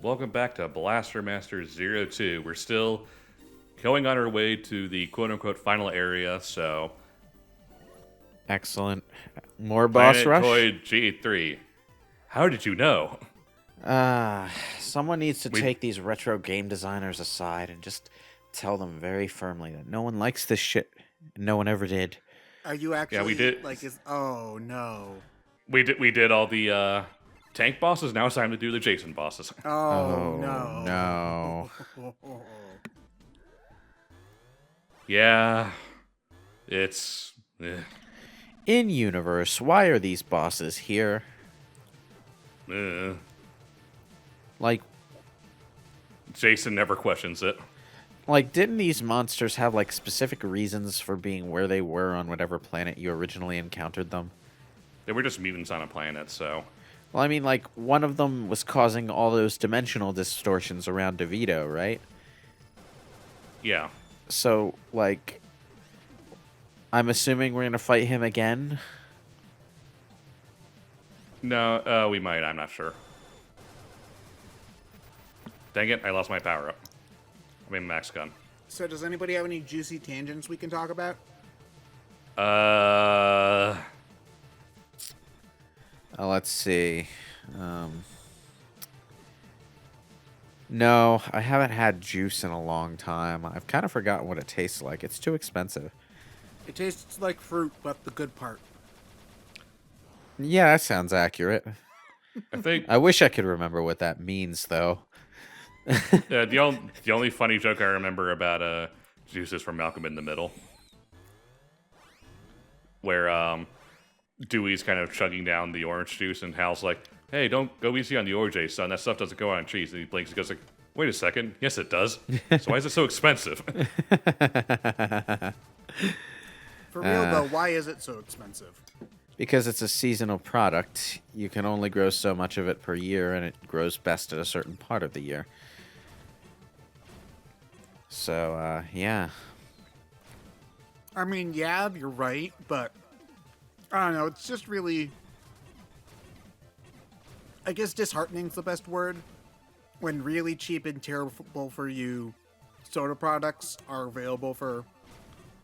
Welcome back to Blaster Master Zero 2. We're still going on our way to the quote-unquote final area, so... Excellent. More boss rush? Planetoid G3. How did you know? Someone needs to take these retro game designers aside and just tell them very firmly that no one likes this shit. No one ever did. Are you actually... Yeah, we did. Oh, no. We did all the tank bosses. Now it's time to do the Jason bosses. Oh, no. No. Yeah. It's... In universe, why are these bosses here? Like, Jason never questions it. Like, didn't these monsters have, like, specific reasons for being where they were on whatever planet you originally encountered them? They were just mutants on a planet, so... Well, I mean, like, one of them was causing all those dimensional distortions around DeVito, right? Yeah. So, like, I'm assuming we're going to fight him again? No, we might. I'm not sure. Dang it, I lost my power-up. I mean, max gun. So does anybody have any juicy tangents we can talk about? Let's see. No, I haven't had juice in a long time. I've kind of forgotten what it tastes like. It's too expensive. It tastes like fruit, but the good part. Yeah, that sounds accurate. I wish I could remember what that means, though. The only funny joke I remember about juice is from Malcolm in the Middle, where Dewey's kind of chugging down the orange juice, and Hal's like, "Hey, don't go easy on the OJ, son. That stuff doesn't go on trees." And he blinks and goes like, "Wait a second. Yes, it does. So why is it so expensive?" For real, though, why is it so expensive? Because it's a seasonal product. You can only grow so much of it per year, and it grows best at a certain part of the year. So, yeah. I mean, yeah, you're right, but I don't know. It's just really, I guess disheartening's the best word. When really cheap and terrible for you soda products are available for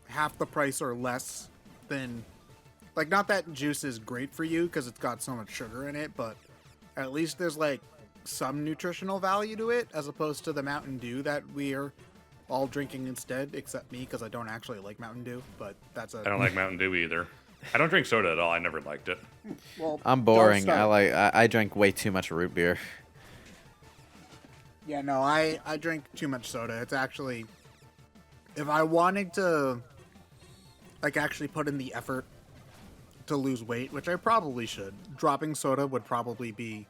half the price or less than, like, not that juice is great for you because it's got so much sugar in it, but at least there's, like, some nutritional value to it as opposed to the Mountain Dew that we're all drinking instead, except me because I don't actually like Mountain Dew, but that's a... I don't like Mountain Dew either. I don't drink soda at all. I never liked it. Well, I'm boring. I drank way too much root beer. Yeah, no, I drink too much soda. It's actually, if I wanted to, like, actually put in the effort to lose weight, which I probably should, dropping soda would probably be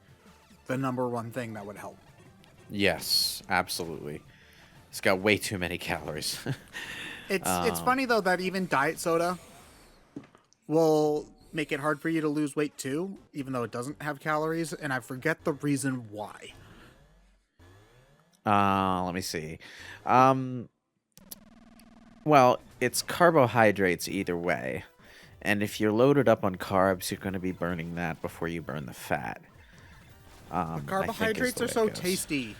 the #1 thing that would help. Yes, absolutely. It's got way too many calories. It's funny, though, that even diet soda will make it hard for you to lose weight, too, even though it doesn't have calories, and I forget the reason why. Let me see. Well, it's carbohydrates either way. And if you're loaded up on carbs, you're going to be burning that before you burn the fat. But carbohydrates are so tasty.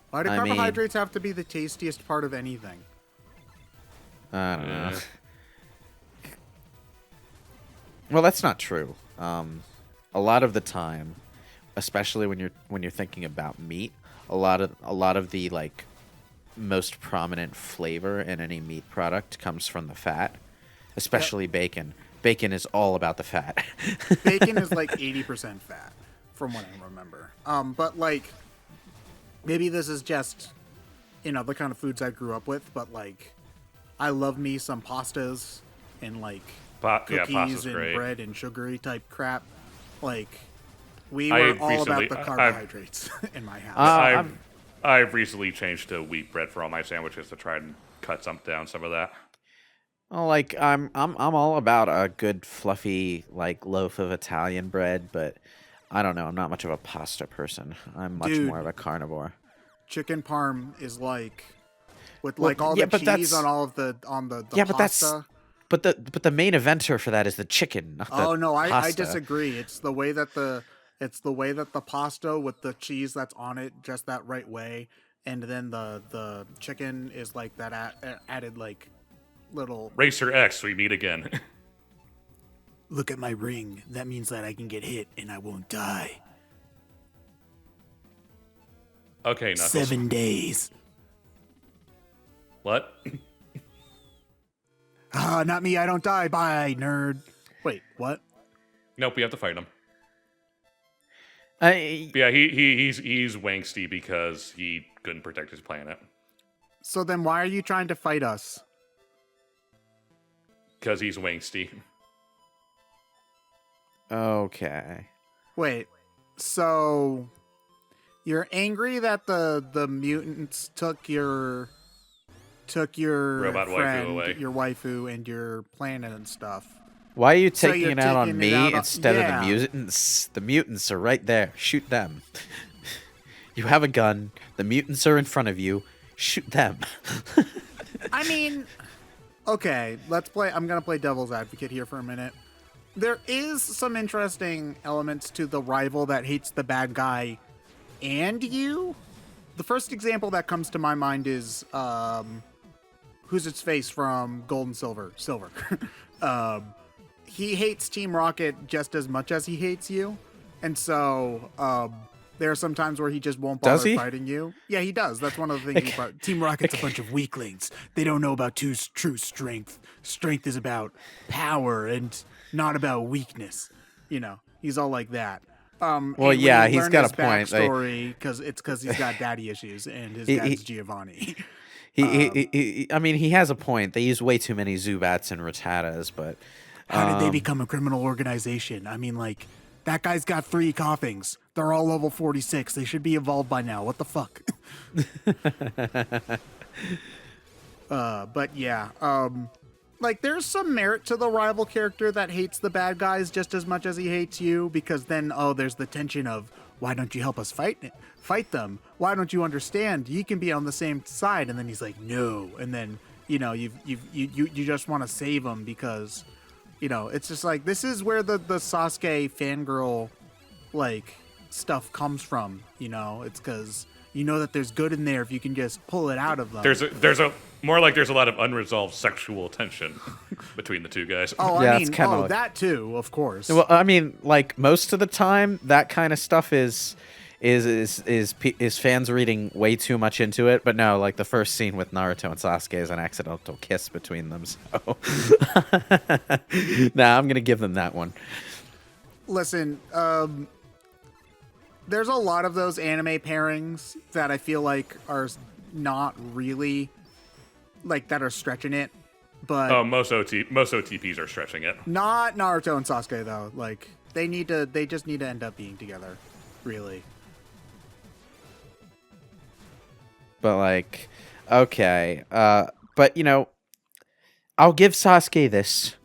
Why do carbohydrates have to be the tastiest part of anything? I don't know. Well, that's not true. A lot of the time, especially when you're thinking about meat, a lot of the, like, most prominent flavor in any meat product comes from the fat, especially bacon. Bacon is all about the fat. Bacon is like 80% fat, from what I remember. But, like, maybe this is just, the kind of foods I grew up with, but, like, I love me some pastas and, like, cookies and great. Bread and sugary type crap. Like, we were all about the carbohydrates in my house. I've recently changed to wheat bread for all my sandwiches to try and cut down some of that. Well, like, I'm all about a good fluffy, like, loaf of Italian bread, but I don't know. I'm not much of a pasta person. I'm much more of a carnivore. Chicken parm is like with all the cheese on all of the pasta. But the main eventer for that is the chicken. Not the I pasta. disagree. It's the way that the It's the way that the pasta with the cheese that's on it just that right way, and then the chicken is like that added like little. Racer X, we meet again. Look at my ring. That means that I can get hit and I won't die. Okay, Knuckles. 7 days. What? Ah, not me. I don't die. Bye, nerd. Wait, what? Nope, we have to fight him. I, But yeah, he's wangsty because he couldn't protect his planet. So then why are you trying to fight us? Because he's wangsty. okay. Wait, so you're angry that the mutants took your Robot waifu friend, away. your waifu, and your planet and stuff. Why are you So taking you're it out on taking me it out on- instead yeah. of the mutants? The mutants are right there. Shoot them. You have a gun. The mutants are in front of you. Shoot them. I mean, okay, let's play. I'm gonna play devil's advocate here for a minute. There is some interesting elements to the rival that hates the bad guy and you. The first example that comes to my mind is who's its face from Gold and Silver. He hates Team Rocket just as much as he hates you, and so there are some times where he just won't Does bother he? fighting you. Yeah, he does. That's one of the things. Team Rocket's a bunch of weaklings. They don't know about true strength. Strength is about power and not about weakness. You know, he's all like that. Well, yeah, he's got a point. Because he's got daddy issues and his dad's Giovanni. I mean, he has a point. They use way too many Zubats and Rattatas, but How did they become a criminal organization? I mean, like, that guy's got 3 coughings. They're all level 46. They should be evolved by now. What the fuck? But yeah, like, there's some merit to the rival character that hates the bad guys just as much as he hates you, because then, there's the tension of, why don't you help us fight them? Why don't you understand? You can be on the same side. And then he's like, no. And then, you know, you just want to save him because, you know, it's just like, this is where the Sasuke fangirl, like, stuff comes from, you know? It's because you know that there's good in there if you can just pull it out of them. There's a more like there's a lot of unresolved sexual tension between the two guys. Oh, Yeah, I it's mean, kinda like- that too, of course. well, I mean, like most of the time, that kind of stuff is fans reading way too much into it. But no, like the first scene with Naruto and Sasuke is an accidental kiss between them. So, nah, I'm gonna give them that one. Listen, there's a lot of those anime pairings that I feel like are not really, like, that are stretching it. But Oh, most OTPs are stretching it. not Naruto and Sasuke, though. Like, they just need to end up being together, really. But like, okay, but you know, I'll give Sasuke this.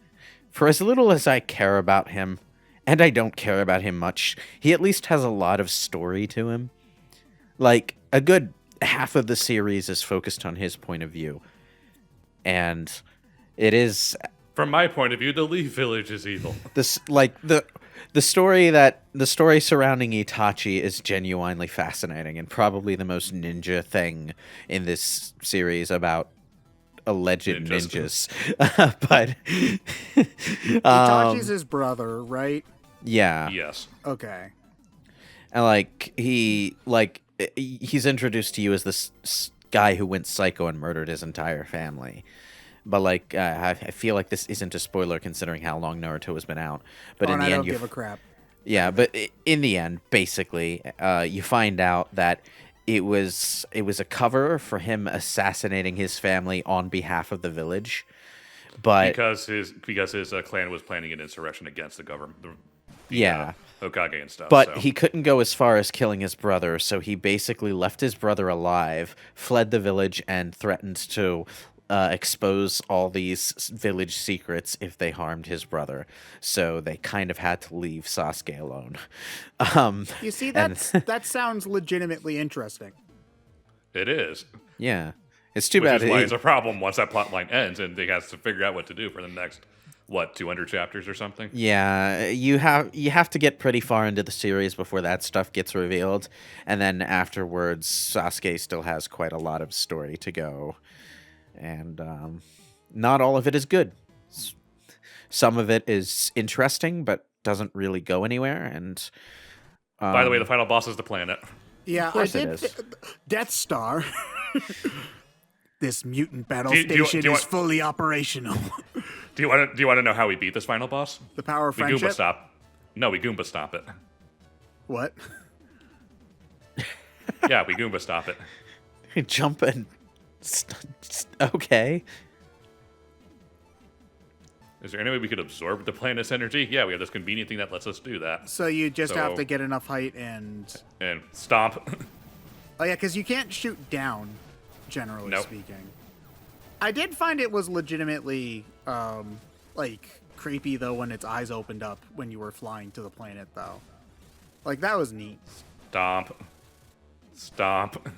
For as little as I care about him, and I don't care about him much, he at least has a lot of story to him. Like, a good half of the series is focused on his point of view. And it is From my point of view, the Leaf Village is evil. this like the story surrounding Itachi is genuinely fascinating and probably the most ninja thing in this series about alleged ninjas. But Itachi's his brother, right? yeah. Yes. Okay. And like he's introduced to you as this guy who went psycho and murdered his entire family. But like I feel like this isn't a spoiler considering how long Naruto has been out. But in the I end, don't you give a crap. yeah. But in the end, basically, you find out that it was a cover for him assassinating his family on behalf of the village. But Because his clan was planning an insurrection against the government, yeah. Hokage and stuff. But so. he couldn't go as far as killing his brother, so he basically left his brother alive, fled the village, and threatened to expose all these village secrets if they harmed his brother. So they kind of had to leave Sasuke alone. You see, and- that sounds legitimately interesting. It is. Yeah. It's too Which bad. is why it's a problem once that plot line ends and they has to figure out what to do for the next what, 200 chapters or something? Yeah, you have to get pretty far into the series before that stuff gets revealed, and then afterwards, Sasuke still has quite a lot of story to go, and not all of it is good. Some of it is interesting, but doesn't really go anywhere. And By the way, the final boss is the planet. Yeah, course I it did. is. Death Star. This mutant battle Do you station is want- fully operational. Do you want to know how we beat this final boss? The power of We Goomba friendship. stop. No, we Goomba stop it. What? Yeah, we Goomba stop it. Jump and okay. Is there any way we could absorb the planet's energy? Yeah, we have this convenient thing that lets us do that. So you just have So- to get enough height and. And stomp. Oh yeah, because you can't shoot down, generally Nope. speaking. I did find it was legitimately like creepy though when its eyes opened up when you were flying to the planet though. Like that was neat. Stomp. Stomp.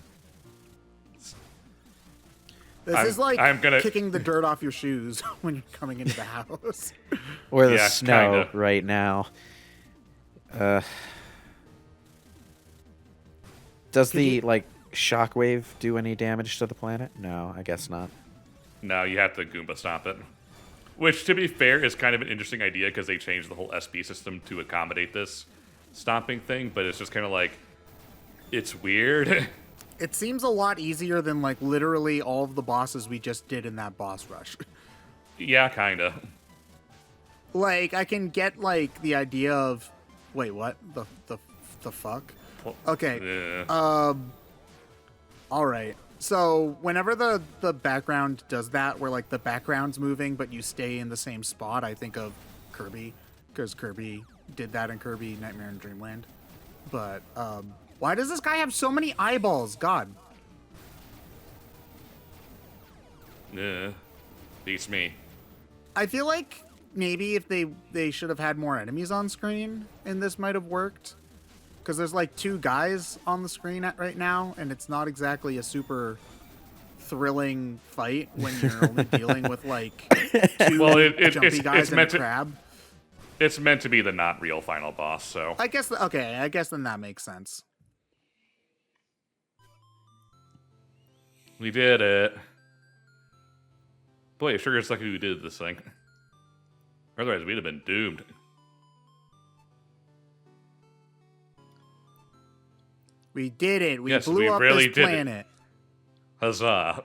This is like I'm gonna- kicking the dirt off your shoes when you're coming into the house. Or the Yeah, snow kinda. right now. Does the you- like shockwave do any damage to the planet? No, I guess not. No, you have to Goomba stomp it. Which, to be fair, is kind of an interesting idea because they changed the whole SB system to accommodate this stomping thing, but it's just kind of like, it's weird. It seems a lot easier than like literally all of the bosses we just did in that boss rush. Yeah, kind of. Like I can get like the idea of, wait, what the fuck? Okay. All right. So whenever the background does that, where like the background's moving but you stay in the same spot, I think of Kirby, because Kirby did that in Kirby Nightmare in Dreamland. But why does this guy have so many eyeballs? God. Beats me. I feel like maybe if they should have had more enemies on screen and this might have worked. Because there's like two guys on the screen right now, and it's not exactly a super thrilling fight when you're only dealing with like two jumpy guys and a crab. It's meant to be the not real final boss, so. I guess, okay, I guess then that makes sense. We did it. Boy, sure is lucky we did this thing. Otherwise, we'd have been doomed. We did it. We Yes, blew we up really this did it. planet. Huzzah.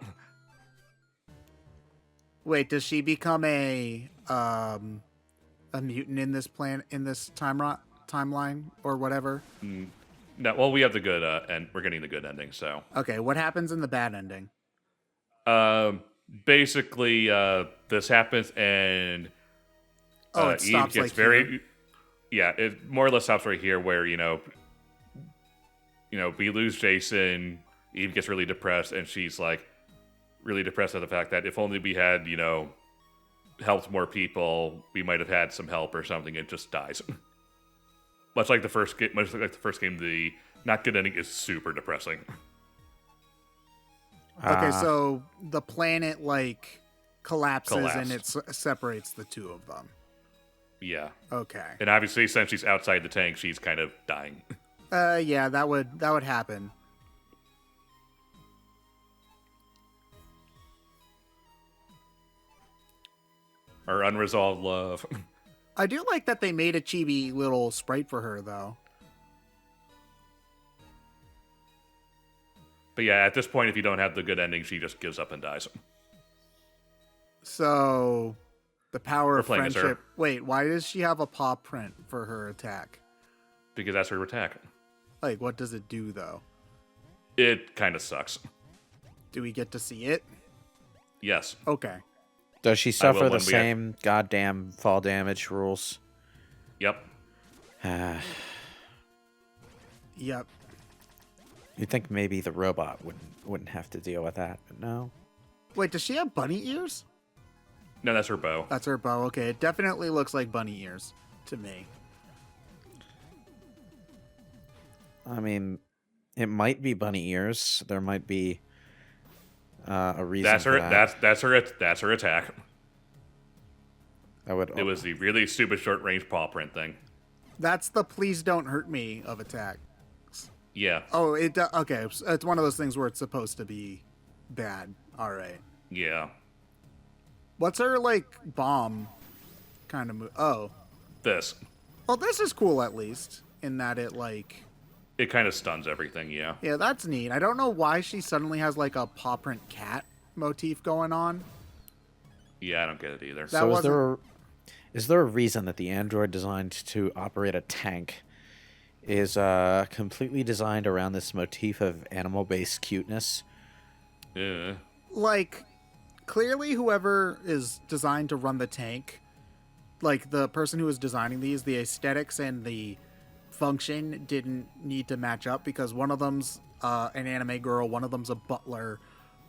Wait, does she become a mutant in this timeline or whatever? No, well, we have the good end. We're getting the good ending, so. Okay, what happens in the bad ending? Basically, this happens and It Eve stops gets like very. here. Yeah, it more or less stops right here, where we lose Jason. Eve gets really depressed, and she's like really depressed at the fact that if only we had helped more people, we might have had some help or something. It just dies. Much like the first game, the not good ending is super depressing. Okay, so the planet like collapses and Collapsed. it separates the two of them. Yeah, Okay. and obviously since she's outside the tank, she's kind of dying. Yeah, that would happen. Our unresolved love. I do like that they made a chibi little sprite for her though. But yeah, at this point, if you don't have the good ending, she just gives up and dies. So the power We're of playing as her. friendship. Wait, why does she have a paw print for her attack? Because that's her attack. Like, what does it do though? It kind of sucks. Do we get to see it? Yes. Okay. Does she will suffer when the we have- same goddamn fall damage rules? Yep. Yep. You'd think maybe the robot wouldn't have to deal with that, but no. Wait, does she have bunny ears? No, that's her bow. That's her bow. Okay, it definitely looks like bunny ears to me. I mean, it might be bunny ears. There might be a reason That's for her. that. That's her attack. That would. It was the really stupid short range paw print thing. That's the please don't hurt me of attack. Yeah. Oh, okay. It's one of those things where it's supposed to be bad. All right. Yeah. What's her like bomb kind of move? Oh, This. well, this is cool at least in that it like. It kind of stuns everything, yeah. Yeah, that's neat. I don't know why she suddenly has like a paw print cat motif going on. Yeah, I don't get it either. That So wasn't- is there a reason that the android designed to operate a tank is completely designed around this motif of animal-based cuteness? Yeah. Like, clearly whoever is designed to run the tank, like the person who was designing these, the aesthetics and the function didn't need to match up because one of them's an anime girl, one of them's a butler,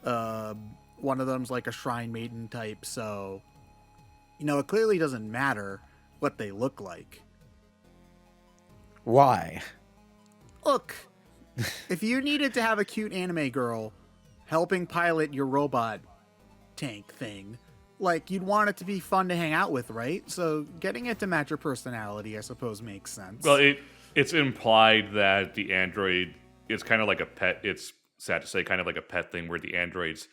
one of them's like a shrine maiden type, so it clearly doesn't matter what they look like. Why? Look, if you needed to have a cute anime girl helping pilot your robot tank thing, like, you'd want it to be fun to hang out with, right? So getting it to match your personality, I suppose, makes sense. Well, it's implied that the android is kind of like a pet. It's sad to say, kind of like a pet thing where the androids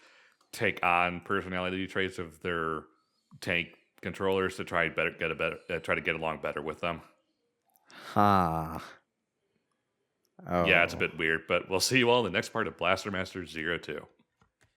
take on personality traits of their tank controllers to try to get along better with them. Huh. Oh. Yeah, it's a bit weird, but we'll see you all in the next part of Blaster Master 02.